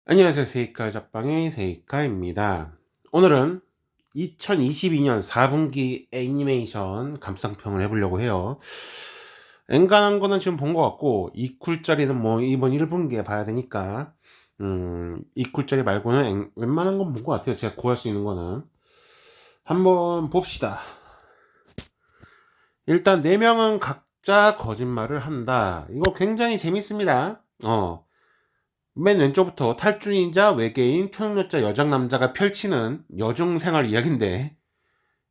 안녕하세요. 세이카 잡방의 세이카입니다. 오늘은 2022년 4분기 애니메이션 감상평을 해보려고 해요. 엔간한 거는 지금 본 것 같고, 이쿨짜리는 뭐 이번 1분기에 봐야 되니까, 이쿨짜리 말고는 웬만한 건 본 것 같아요. 제가 구할 수 있는 거는. 한번 봅시다. 일단 4명은 각자 거짓말을 한다. 이거 굉장히 재밌습니다. 맨 왼쪽부터 탈주인자, 외계인, 초능력자, 여장남자가 펼치는 여중생활 이야기인데,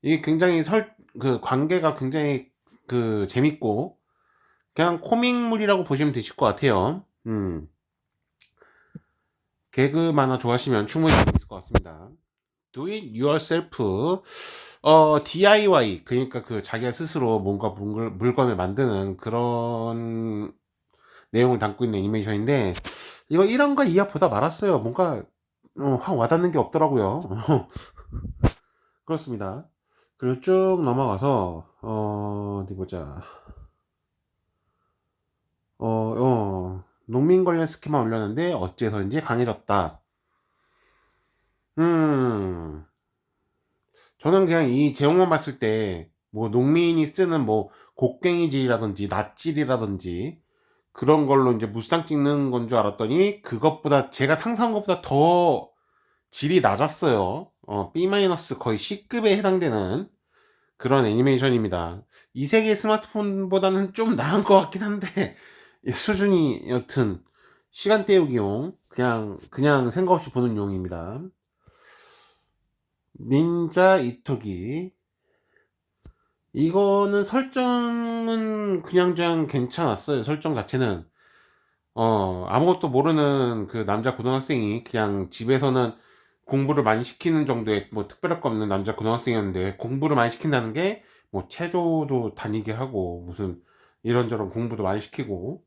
이게 굉장히 관계가 굉장히 재밌고, 그냥 코믹물이라고 보시면 되실 것 같아요. 개그 만화 좋아하시면 충분히 재밌을 것 같습니다. Do it yourself. DIY. 그러니까 자기가 스스로 뭔가 물건을 만드는 그런 내용을 담고 있는 애니메이션인데, 이거 1화과 2화 보다 말았어요. 뭔가 확 와닿는 게 없더라고요. 그렇습니다. 그리고 쭉 넘어가서 어디 보자. 농민 관련 스키만 올렸는데 어째서인지 강해졌다. 음 저는 그냥 이 제목만 봤을 때 뭐 농민이 쓰는 뭐 곡괭이질이라든지 낫질이라든지 그런 걸로 이제 무쌍 찍는 건 줄 알았더니, 그것보다 제가 상상한 것보다 더 질이 낮았어요. B- 거의 C급에 해당되는 그런 애니메이션입니다. 이 세계 스마트폰보다는 좀 나은 것 같긴 한데, 수준이 여튼 시간 때우기용, 그냥 생각 없이 보는 용입니다. 닌자 이토기. 이거는 설정은 그냥 괜찮았어요. 설정 자체는 아무것도 모르는 그 남자 고등학생이 그냥 집에서는 공부를 많이 시키는 정도의 뭐 특별할 거 없는 남자 고등학생이었는데, 공부를 많이 시킨다는 게 뭐 체조도 다니게 하고 무슨 이런저런 공부도 많이 시키고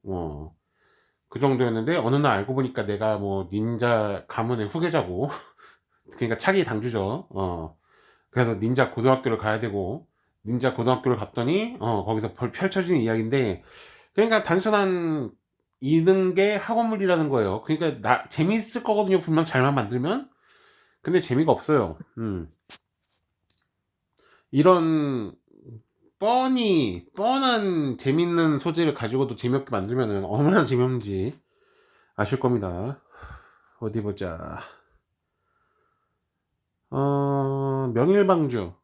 그 정도였는데, 어느 날 알고 보니까 내가 뭐 닌자 가문의 후계자고 그러니까 차기 당주죠. 그래서 닌자 고등학교를 가야 되고, 닌자 고등학교를 갔더니 거기서 펼쳐지는 이야기인데, 그러니까 단순한 이능계 학원물이라는 거예요. 그러니까 재밌을 거거든요, 분명 잘만 만들면. 근데 재미가 없어요. 이런 뻔한 재밌는 소재를 가지고도 재미없게 만들면은 얼마나 재미없는지 아실 겁니다. 어디 보자. 명일방주.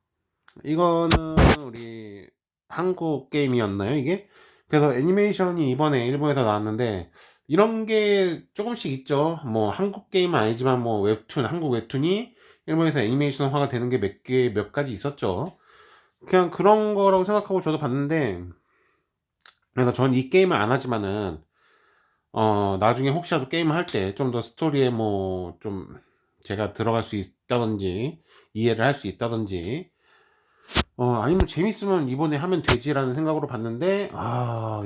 이거는 우리 한국 게임이었나요, 이게? 그래서 애니메이션이 이번에 일본에서 나왔는데, 이런 게 조금씩 있죠. 뭐 한국 게임은 아니지만 뭐 한국 웹툰이 일본에서 애니메이션화가 되는 게 몇 가지 있었죠. 그냥 그런 거라고 생각하고 저도 봤는데, 그래서 전 이 게임을 안 하지만은 나중에 혹시라도 게임을 할 때 좀 더 스토리에 뭐 좀 제가 들어갈 수 있다든지 이해를 할 수 있다든지, 아니면 재밌으면 이번에 하면 되지라는 생각으로 봤는데,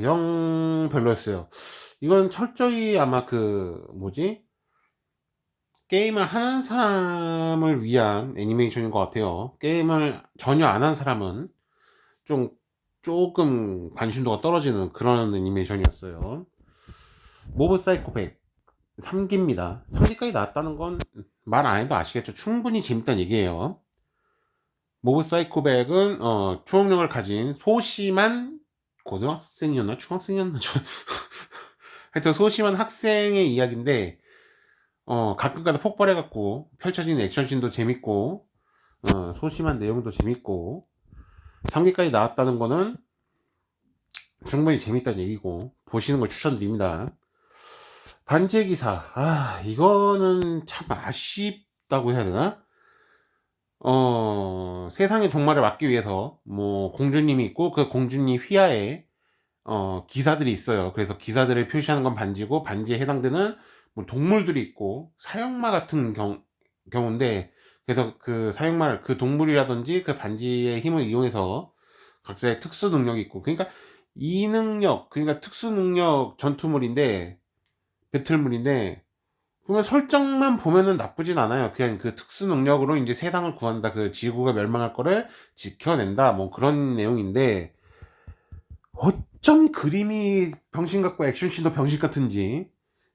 영 별로였어요. 이건 철저히 아마 뭐지? 게임을 하는 사람을 위한 애니메이션인 것 같아요. 게임을 전혀 안 한 사람은 좀, 조금 관심도가 떨어지는 그런 애니메이션이었어요. 모브 사이코 100. 3기입니다. 3기까지 나왔다는 건 말 안 해도 아시겠죠? 충분히 재밌다는 얘기예요. 모브 사이코백은 초능력을 가진 소심한 고등학생이었나 중학생이었나 하여튼 소심한 학생의 이야기인데, 가끔가다 폭발해갖고 펼쳐지는 액션씬도 재밌고, 소심한 내용도 재밌고, 3기까지 나왔다는 거는 충분히 재밌다는 얘기고 보시는 걸 추천드립니다. 반지의 기사. 이거는 참 아쉽다고 해야 되나? 세상의 종말을 막기 위해서 뭐 공주님이 있고, 그 공주님 휘하에 기사들이 있어요. 그래서 기사들을 표시하는 건 반지고, 반지에 해당되는 뭐 동물들이 있고, 사형마 같은 경우인데, 그래서 그 사형마를, 그 동물이라든지 그 반지의 힘을 이용해서 각자의 특수 능력이 있고, 그러니까 이 능력, 그러니까 특수 능력 전투물인데, 배틀물인데, 그러면 설정만 보면은 나쁘진 않아요. 그냥 그 특수 능력으로 이제 세상을 구한다, 그 지구가 멸망할 거를 지켜낸다, 뭐 그런 내용인데, 어쩜 그림이 병신 같고 액션씬도 병신 같은지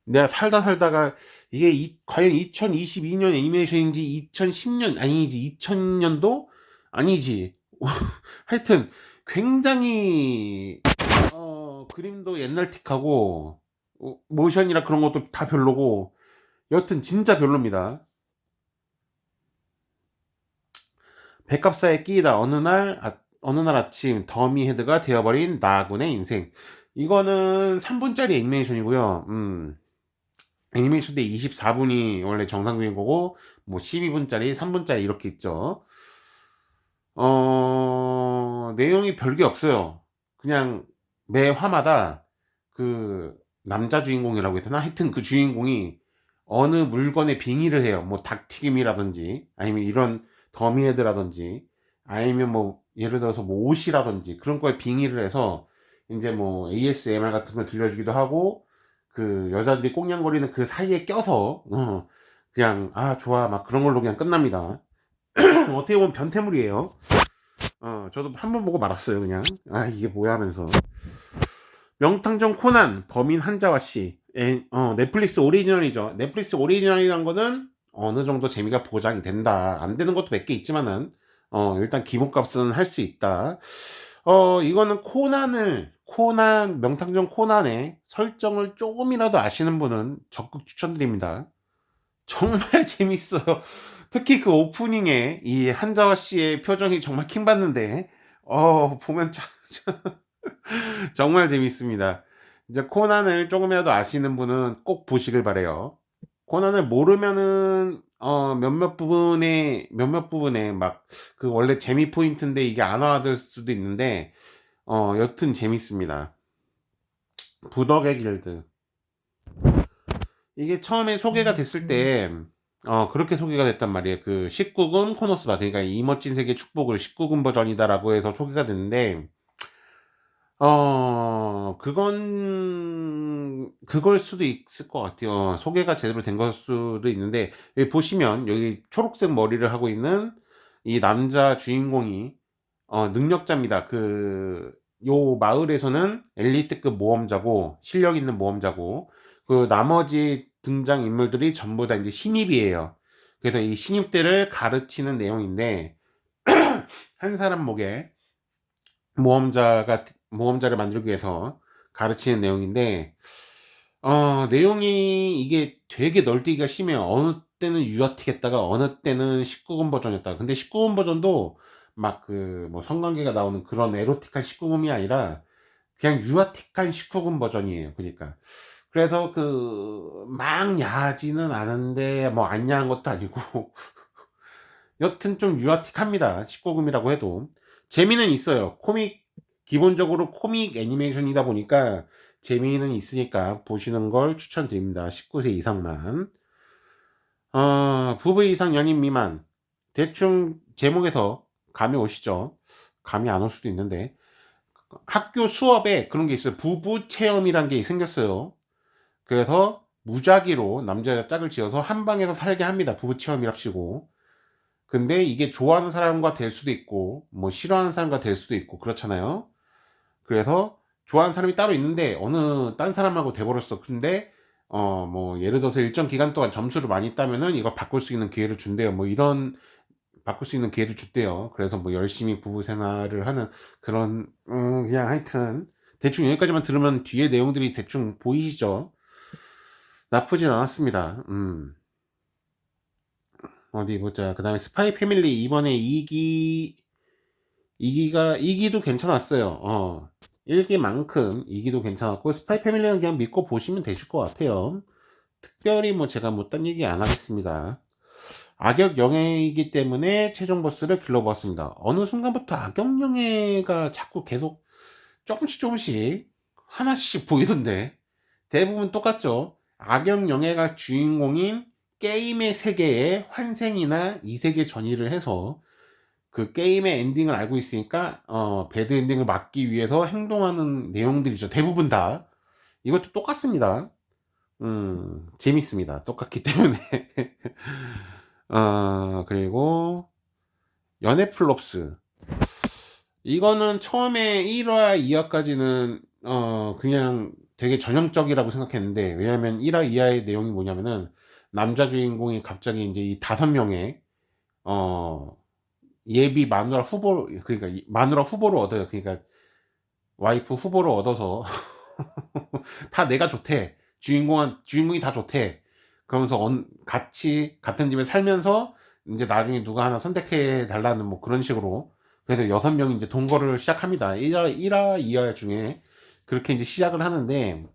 내가 살다가 이게 과연 2022년 애니메이션인지 2010년 아니지 2000년도 아니지 하여튼 굉장히 그림도 옛날틱하고 모션이라 그런 것도 다 별로고 여튼 진짜 별로입니다. 백합사에 끼이다 어느 날 아침 더미 헤드가 되어버린 나군의 인생. 이거는 3분짜리 애니메이션이고요. 애니메이션대 24분이 원래 정상적인 거고 뭐 12분짜리 3분짜리 이렇게 있죠. 내용이 별게 없어요. 그냥 매 화마다 그 남자 주인공이라고 해야 되나? 하여튼 그 주인공이 어느 물건에 빙의를 해요. 뭐 닭튀김이라든지 아니면 이런 더미헤드라든지 아니면 뭐 예를 들어서 뭐 옷이라든지 그런 거에 빙의를 해서 이제 뭐 ASMR 같은 걸 들려주기도 하고 그 여자들이 꽁냥거리는 그 사이에 껴서 그냥 아 좋아 막 그런 걸로 그냥 끝납니다. 어떻게 보면 변태물이에요. 저도 한 번 보고 말았어요. 그냥 아 이게 뭐야 하면서. 명탐정 코난 범인 한자와 씨. 넷플릭스 오리지널이죠. 넷플릭스 오리지널이란 거는 어느 정도 재미가 보장이 된다. 안 되는 것도 몇 개 있지만은 일단 기본값은 할 수 있다. 이거는 코난 명탐정 코난의 설정을 조금이라도 아시는 분은 적극 추천드립니다. 정말 재밌어요. 특히 그 오프닝에 이 한자와 씨의 표정이 정말 킹받는데 보면 참 정말 재밌습니다. 이제 코난을 조금이라도 아시는 분은 꼭 보시길 바래요. 코난을 모르면은 몇몇 부분에 막 그 원래 재미 포인트인데 이게 안 와닿을 수도 있는데 여튼 재밌습니다. 부덕의 길드. 이게 처음에 소개가 됐을 때 그렇게 소개가 됐단 말이에요. 그 19금 코너스다. 그러니까 이 멋진 세계 축복을 19금 버전이다라고 해서 소개가 됐는데 그걸 수도 있을 것 같아요. 소개가 제대로 된 걸 수도 있는데, 여기 보시면, 여기 초록색 머리를 하고 있는 이 남자 주인공이, 능력자입니다. 요 마을에서는 엘리트급 모험자고, 실력 있는 모험자고, 그 나머지 등장 인물들이 전부 다 이제 신입이에요. 그래서 이 신입들을 가르치는 내용인데, 한 사람 목에 모험자를 만들기 위해서 가르치는 내용인데 내용이 이게 되게 널뛰기가 심해요. 어느 때는 유아틱했다가 어느 때는 19금 버전이었다가 근데 19금 버전도 막 그 뭐 성관계가 나오는 그런 에로틱한 19금이 아니라 그냥 유아틱한 19금 버전이에요. 그러니까 그래서 그 막 야하지는 않은데 뭐 안 야한 것도 아니고 여튼 좀 유아틱합니다. 19금이라고 해도 재미는 있어요. 기본적으로 코믹 애니메이션이다 보니까 재미는 있으니까 보시는 걸 추천드립니다. 19세 이상만. 부부 이상 연인 미만. 대충 제목에서 감이 오시죠? 감이 안 올 수도 있는데. 학교 수업에 그런 게 있어요. 부부 체험이란 게 생겼어요. 그래서 무작위로 남자 짝을 지어서 한 방에서 살게 합니다. 부부 체험이랍시고. 근데 이게 좋아하는 사람과 될 수도 있고, 뭐 싫어하는 사람과 될 수도 있고, 그렇잖아요. 그래서 좋아하는 사람이 따로 있는데 어느 딴 사람하고 돼버렸어. 근데 뭐 예를 들어서 일정 기간 동안 점수를 많이 따면은 이걸 바꿀 수 있는 기회를 준대요. 뭐 이런 바꿀 수 있는 기회를 줬대요. 그래서 뭐 열심히 부부 생활을 하는 그런 그냥 하여튼 대충 여기까지만 들으면 뒤에 내용들이 대충 보이시죠? 나쁘진 않았습니다. 어디 보자. 그 다음에 스파이 패밀리 이번에 2기도 괜찮았어요. 1기만큼 2기도 괜찮았고 스파이 패밀리는 그냥 믿고 보시면 되실 것 같아요. 특별히 뭐 제가 못한 얘기 안 하겠습니다. 악역 영예이기 때문에 최종 보스를 길러보았습니다. 어느 순간부터 악역 영예가 자꾸 계속 조금씩 하나씩 보이던데 대부분 똑같죠. 악역 영예가 주인공인 게임의 세계에 환생이나 이세계 전이를 해서 그 게임의 엔딩을 알고 있으니까 배드 엔딩을 막기 위해서 행동하는 내용들이죠. 대부분 다 이것도 똑같습니다. 재밌습니다. 똑같기 때문에 그리고 연애 플롭스 이거는 처음에 1화 2화까지는 그냥 되게 전형적이라고 생각했는데, 왜냐면 1화 2화의 내용이 뭐냐면은 남자 주인공이 갑자기 이제 이 5명의 어 예비 마누라 후보, 그러니까 마누라 후보를 얻어요. 그러니까 와이프 후보를 얻어서 다 내가 좋대. 주인공이 다 좋대. 그러면서 같이 같은 집에 살면서 이제 나중에 누가 하나 선택해 달라는 뭐 그런 식으로. 그래서 6명이 이제 동거를 시작합니다. 1화 2화 중에 그렇게 이제 시작을 하는데,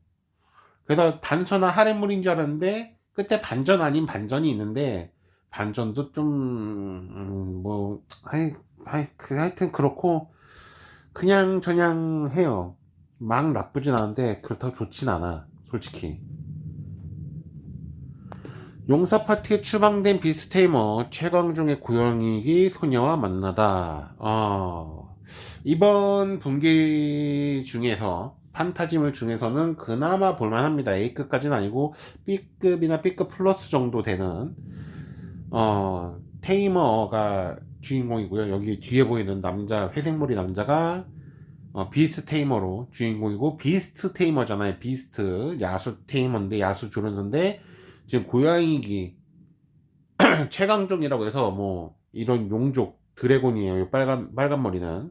그래서 단순한 할애물인 줄 알았는데 끝에 반전 아닌 반전이 있는데, 반전도 좀 뭐 하여튼 그렇고 그냥 저냥 해요. 막 나쁘진 않은데 그렇다고 좋진 않아, 솔직히. 용사 파티에 추방된 비스테이머 최광종의 고양이기 소녀와 만나다. 이번 분기 중에서 판타지물 중에서는 그나마 볼만합니다. A급까지는 아니고 B급이나 B급 플러스 정도 되는 테이머가 주인공이고요. 여기 뒤에 보이는 남자, 회색머리 남자가 비스트 테이머로 주인공이고, 비스트 테이머잖아요. 비스트 야수 테이머인데, 야수 조련사인데 지금 고양이기 최강종이라고 해서 뭐 이런 용족 드래곤이에요. 빨간 머리는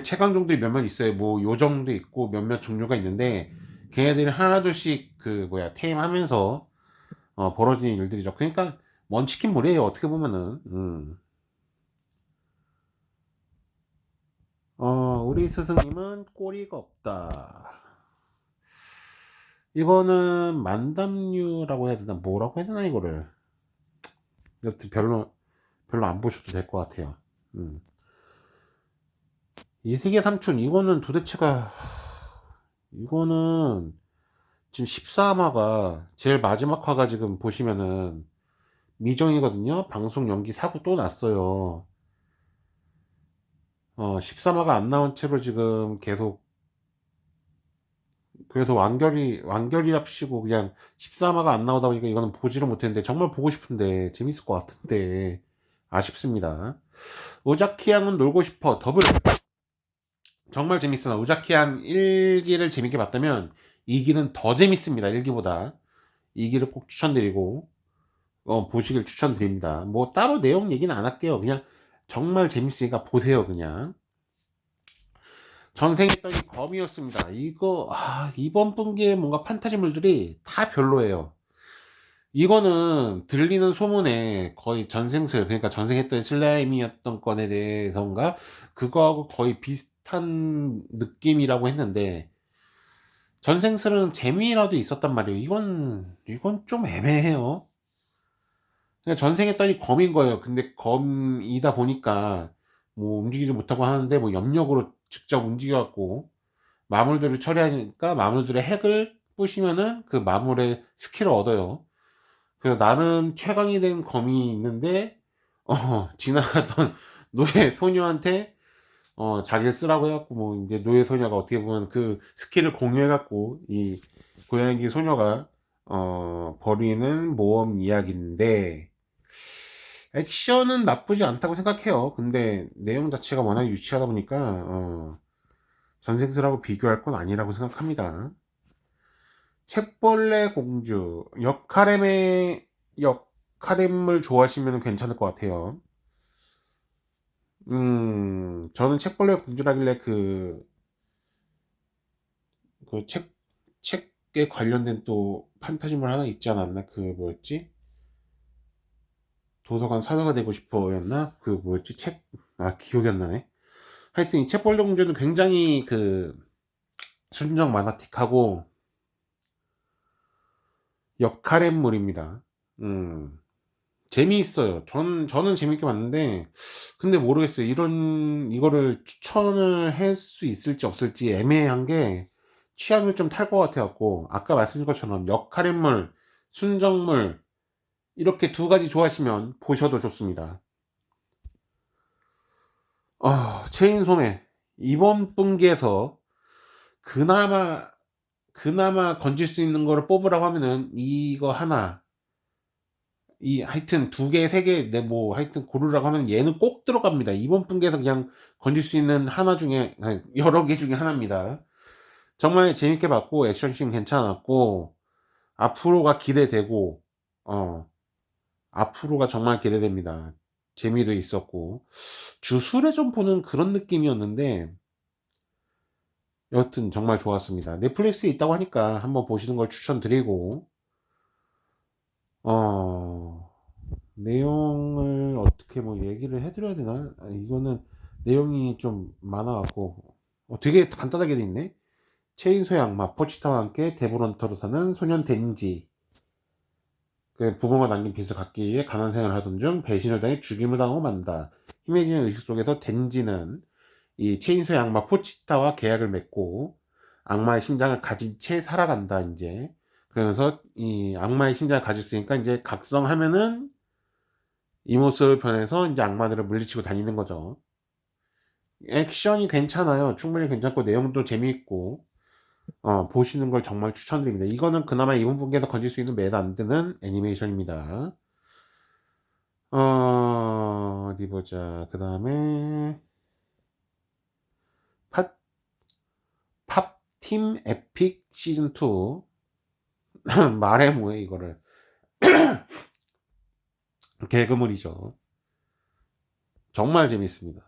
최강종들이 몇몇 있어요. 뭐 요정도 있고 몇몇 종류가 있는데, 걔네들이 하나둘씩 그 뭐야 테임하면서 벌어지는 일들이죠. 그러니까 먼치킨물이에요, 어떻게 보면은. 우리 스승님은 꼬리가 없다. 이거는 만담류라고 해야 되나, 뭐라고 해야 되나, 이거를. 여튼 별로 안 보셔도 될 것 같아요. 이세계 삼촌, 이거는 지금 14화가 제일 마지막 화가 지금 보시면은 미정이거든요. 방송 연기 사고 또 났어요. 13화가 안 나온 채로 지금 계속, 그래서 완결이랍시고 그냥 13화가 안 나오다 보니까 이거는 보지를 못했는데, 정말 보고 싶은데 재밌을 것 같은데 아쉽습니다. 우자키양은 놀고 싶어 더블, 정말 재밌으나 우자키양 1기를 재밌게 봤다면 2기는 더 재밌습니다. 1기보다 2기를 꼭 추천드리고 보시길 추천드립니다. 뭐 따로 내용 얘기는 안 할게요. 그냥 정말 재밌으니까 보세요. 그냥 전생했더니 검이었습니다. 이번 분기에 뭔가 판타지물들이 다 별로예요. 이거는 들리는 소문에 거의 전생슬, 그러니까 전생했던 슬라임이었던 건에 대해서인가 그거하고 거의 비슷한 느낌이라고 했는데, 전생슬은 재미라도 있었단 말이에요. 이건 좀 애매해요. 그냥 전생했더니 검인 거예요. 근데 검이다 보니까 뭐 움직이지 못하고 하는데, 뭐 염력으로 직접 움직여갖고 마물들을 처리하니까 마물들의 핵을 부시면은 그 마물의 스킬을 얻어요. 그래서 나름 최강이 된 검이 있는데, 지나가던 노예 소녀한테 자기를 쓰라고 해갖고, 뭐 이제 노예 소녀가 어떻게 보면 그 스킬을 공유해갖고 이 고양이 소녀가 벌이는 모험 이야기인데, 액션은 나쁘지 않다고 생각해요. 근데 내용 자체가 워낙 유치하다 보니까 전생슬하고 비교할 건 아니라고 생각합니다. 책벌레 공주, 역할엠을 좋아하시면 괜찮을 것 같아요. 저는 책벌레 공주라길래 책에 관련된 또 판타지물 하나 있지 않았나? 그 뭐였지? 도서관 사서가 되고 싶어였나? 그 뭐였지? 기억이 안 나네. 하여튼 이 책벌레 공주는 굉장히 그 순정 만화틱하고 역할엠물입니다. 재미있어요. 저는 재밌게 봤는데, 근데 모르겠어요. 이거를 추천을 할 수 있을지 없을지 애매한 게, 취향을 좀 탈 것 같아갖고, 아까 말씀드린 것처럼 역할인물, 순정물, 이렇게 두 가지 좋아하시면 보셔도 좋습니다. 체인소매. 이번 분기에서 그나마, 건질 수 있는 거를 뽑으라고 하면은, 이거 하나, 하여튼 두 개, 세 개, 뭐, 하여튼 고르라고 하면 얘는 꼭 들어갑니다. 이번 분기에서 그냥 건질 수 있는 하나 중에, 아니, 여러 개 중에 하나입니다. 정말 재밌게 봤고 액션씬 괜찮았고 앞으로가 기대되고 어 앞으로가 정말 기대됩니다. 재미도 있었고 주술에 좀 보는 그런 느낌이었는데 여하튼 정말 좋았습니다. 넷플릭스에 있다고 하니까 한번 보시는 걸 추천드리고 어 내용을 어떻게 뭐 얘기를 해 드려야 되나? 이거는 내용이 좀 많아 갖고 되게 간단하게 돼 있네. 체인소의 악마 포치타와 함께 데브런터로 사는 소년 덴지, 그 부모가 남긴 빚을 갚기 위해 가난 생활을 하던 중 배신을 당해 죽임을 당하고 만다. 희미해지는 의식 속에서 덴지는 이 체인소의 악마 포치타와 계약을 맺고 악마의 심장을 가진 채 살아간다 이제. 그러면서 이 악마의 심장을 가졌으니까 이제 각성하면은 이 모습을 변해서 이제 악마들을 물리치고 다니는 거죠. 액션이 괜찮아요. 충분히 괜찮고 내용도 재미있고 보시는 걸 정말 추천드립니다. 이거는 그나마 이번 분기에서 건질 수 있는 매도 안 드는 애니메이션입니다. 어디 보자. 그 다음에 팝팀 에픽 시즌2 말해 뭐해 이거를. 개그물이죠. 정말 재밌습니다.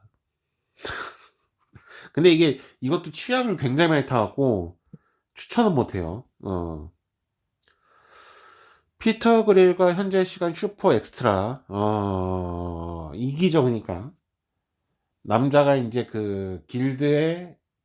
근데 이것도 취향을 굉장히 많이 타갖고 추천은 못해요. 피터 그릴과 현재 시간 슈퍼 엑스트라. 이기적이니까 남자가 이제 그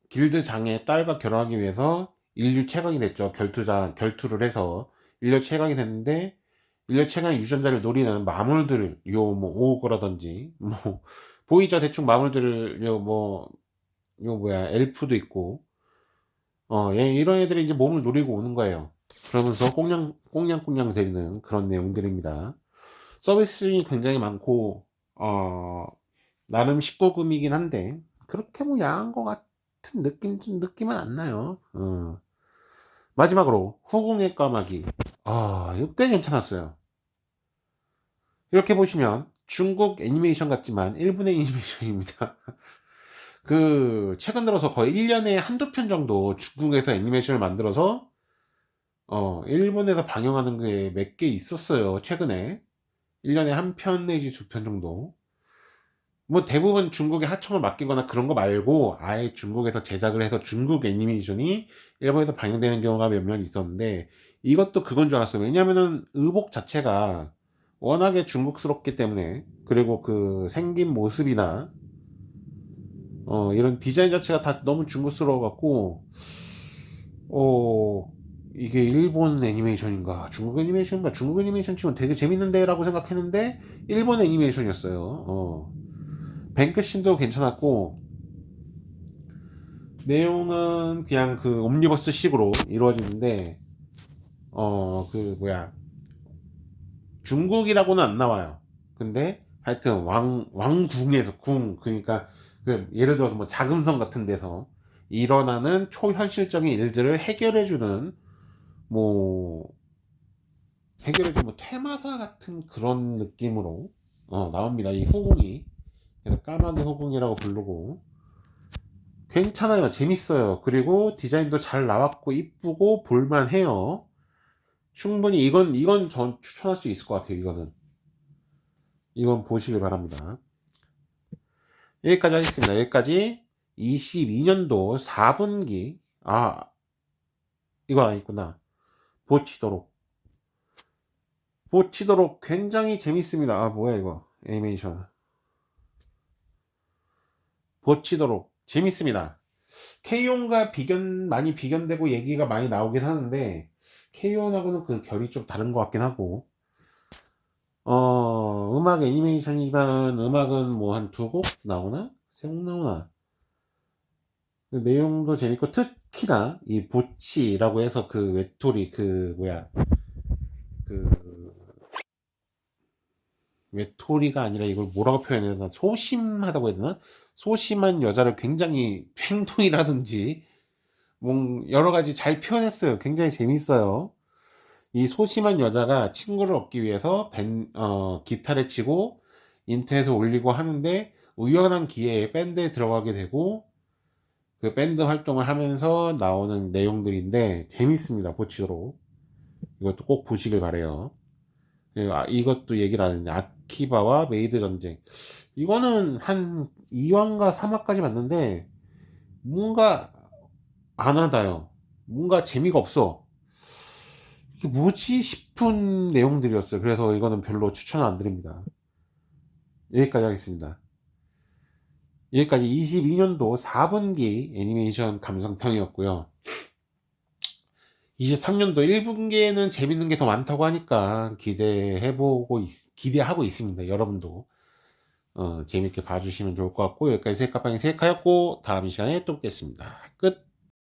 길드장의 딸과 결혼하기 위해서 인류 최강이 됐죠. 결투를 해서 인류 최강이 됐는데 인류 최강의 유전자를 노리는 마물들, 뭐 오거라든지 뭐 보이죠, 대충 마물들. 요 뭐야, 엘프도 있고 이런 애들이 이제 몸을 노리고 오는 거예요. 그러면서 꽁냥꽁냥 되는 그런 내용들입니다. 서비스이 굉장히 많고 나름 19금이긴 한데 그렇게 뭐 야한 것 같은 느낌은 안 나요. 마지막으로 후궁의 까마귀. 이거 꽤 괜찮았어요. 이렇게 보시면 중국 애니메이션 같지만 일본의 애니메이션입니다. 그 최근 들어서 거의 1년에 한두 편 정도 중국에서 애니메이션을 만들어서 일본에서 방영하는 게 몇 개 있었어요. 최근에 1년에 한 편 내지 두 편 정도. 뭐 대부분 중국에 하청을 맡기거나 그런 거 말고 아예 중국에서 제작을 해서 중국 애니메이션이 일본에서 방영되는 경우가 몇몇 있었는데 이것도 그건 줄 알았어요. 왜냐면은 의복 자체가 워낙에 중국스럽기 때문에, 그리고 그 생긴 모습이나 이런 디자인 자체가 다 너무 중국스러워 갖고 이게 일본 애니메이션인가 중국 애니메이션인가, 중국 애니메이션 치면 되게 재밌는데 라고 생각했는데 일본 애니메이션이었어요. 뱅크씬도 괜찮았고 내용은 그냥 그 옴니버스 식으로 이루어지는데 그 뭐야, 중국이라고는 안 나와요. 근데 하여튼 왕궁에서 그러니까 그 예를 들어서 뭐 자금성 같은 데서 일어나는 초현실적인 일들을 뭐 해결해주는 뭐 테마사 같은 그런 느낌으로 나옵니다. 이 후궁이. 그래서 까마귀 후궁이라고 부르고 괜찮아요. 재밌어요. 그리고 디자인도 잘 나왔고 이쁘고 볼만해요. 충분히 이건 전 추천할 수 있을 것 같아요. 이건 보시길 바랍니다. 여기까지 하겠습니다. 여기까지 22년도 4분기. 이거 아니구나. 보치도록 굉장히 재밌습니다. 뭐야 이거 애니메이션. 보치도록 재밌습니다. K-ON과 많이 비견되고 얘기가 많이 나오긴 하는데 K-ON하고는 그 결이 좀 다른 것 같긴 하고 음악 애니메이션이지만 음악은 뭐 한 두 곡 나오나? 세 곡 나오나? 그 내용도 재밌고 특히나 이 보치라고 해서 그 외톨이 그 뭐야, 그 외톨이가 아니라 이걸 뭐라고 표현해야 되나, 소심하다고 해야 되나, 소심한 여자를 굉장히 행동이라든지 뭐 여러 가지 잘 표현했어요. 굉장히 재밌어요. 이 소심한 여자가 친구를 얻기 위해서 기타를 치고 인터넷에 올리고 하는데 우연한 기회에 밴드에 들어가게 되고 그 밴드 활동을 하면서 나오는 내용들인데 재밌습니다. 보치도록. 이것도 꼭 보시길 바래요. 이것도 얘기를 하는데 아키바와 메이드 전쟁. 이거는 한 2화인가 3화까지 봤는데 뭔가 안 하다요. 뭔가 재미가 없어. 이게 뭐지 싶은 내용들이었어요. 그래서 이거는 별로 추천 안 드립니다. 여기까지 하겠습니다. 여기까지 22년도 4분기 애니메이션 감상평이었고요. 23년도 1분기에는 재밌는 게 더 많다고 하니까 기대하고 있습니다. 여러분도 재밌게 봐주시면 좋을 것 같고, 여기까지 셀카방의 셀카였고, 다음 시간에 또 뵙겠습니다. 끝.